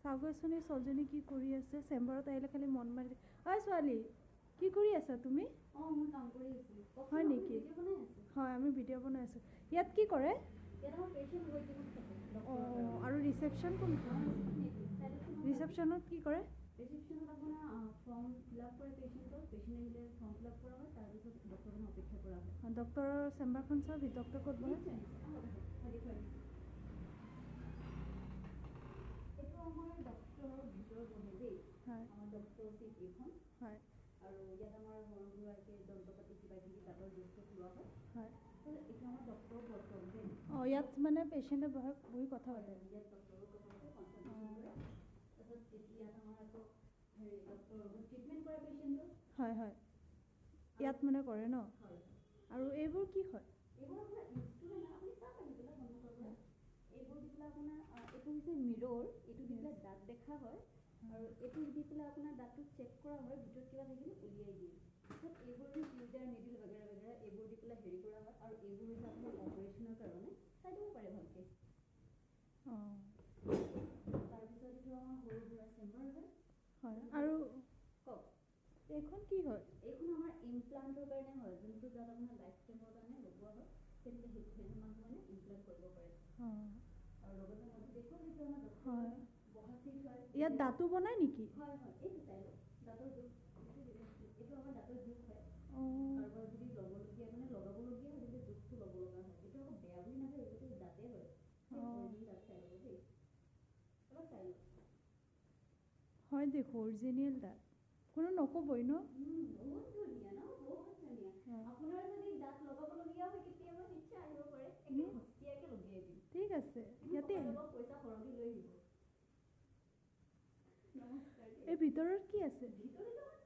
চাওকচোন এই ছোৱালীজনী কি কৰি আছে চেম্বাৰত আহিলে খালি মন মাৰি ঐ ছোৱালী কি কৰি আছা তুমি মই কাম কৰি আছিলোঁ হয় নেকি হয় আমি ভিডিঅ' বনাই আছোঁ ইয়াত কি কৰে আৰু ৰিচেপশ্যন কোন ৰিচেপশ্যনত কি কৰে ৰিচেপশ্যনত আপোনাৰ ফৰ্ম ফিল আপ কৰে পেচেণ্টৰ পেচেণ্ট আহিলে ফৰ্ম ফিল আপ কৰা হয় তাৰপিছত ডক্টৰজনে অপেক্ষা কৰা হয় ডক্টৰৰ চেম্বাৰখন চাওঁ ডক্টৰ ক'ত বহে এইটো আমাৰ ডক্টৰৰ ভিতৰত বহে দেই হয় আমাৰ ডক্টৰ চিট এইখন হয় আৰু ইয়াত আমাৰ সৰু সুৰাকৈ যন্ত্ৰপাতি কিবা কিবি দাঁতৰ বস্তু লোৱা হয় হয় এইটো আমাৰ ডক্টৰৰ বৰ্তন দেই ইয়াত মানে পেচেণ্টে বহি কথা পাতে ইয়াত ডক্টৰৰ কথা পাতে কনচাল্টেশ্যন কৰে তাৰপিছত ইয়াত আমাৰ আকৌ হেৰি ডক্টৰ ট্ৰিটমেণ্ট কৰে পেচেণ্টৰ হয় হয় ইয়াত মানে কৰে ন হয় আৰু এইবোৰ কি হয় এইবোৰ আপোনাৰ ইনষ্ট্ৰুমেণ্ট আপুনি চাওক আহি পেলাই সন্মুখৰ পৰা এইবোৰ দি পেলাই আপোনাৰ এইটো হৈছে মিৰৰ এইটো দি পেলাই দাঁত দেখা হয় আৰু এইটো দি পেলাই আপোনাৰ দাঁতটো চেক কৰা হয় ভিতৰত কিবা থাকিলে উলিয়াই দিয়ে তাৰপিছত এইবোৰ ফিল্টাৰ নিডিল বাগেৰা বাগেৰা এইবোৰ দি পেলাই হেৰি কৰা হয় আৰু এইবোৰ হৈছে আপোনাৰ অপাৰেশ্যনৰ কাৰণে চাই দিব পাৰে ভালকৈ তাৰপিছত এইটো আমাৰ সৰু সুৰা চেম্বাৰ হয় আৰু কওক এইখন কি হয় এইখন আমাৰ ইমপ্লাণ্টৰ কাৰণে হয় যোনটো তাত আপোনাৰ লাইফ টাইমৰ কাৰণে লগোৱা হয় তেতিয়া সেইটো মানুহ মানে ইমপ্লাণ্ট কৰিব পাৰে আৰু লগতে মই দেখুৱাম এইটো আমাৰ হয় বহা চিট হয় ইয়াত দাঁতো বনাই নেকি হয় হয় এইটো চাই লওক দাঁতৰ জোখ এইটো আমাৰ দাঁতৰ জোখ হয় কাৰোবাৰ যদি ল'বলগীয়া মানে লগাবলগীয়া হয় তেতিয়া জোখটো ল'ব লগা হয় এইটো আকৌ বেয়া বুলি নাভাবে এইটো দাঁতে হয় দাঁত চাই ল'ব দেই অলপ চাই লওক হয় দেখো অৰিজিনেল দাঁত কোনো নক'বই ন বহুত ধুনীয়া ন বহুত ধুনীয়া আপোনাৰ যদি দাঁত লগাবলগীয়া হয় কেতিয়াবা নিশ্চয় আহিব পাৰে একদম সস্তীয়াকৈ লগাই দিম ঠিক আছে ইয়াতে পইচা সৰহকৈ লৈ আহিব নমস্কাৰ এই ভিতৰত কি আছে ভিতৰত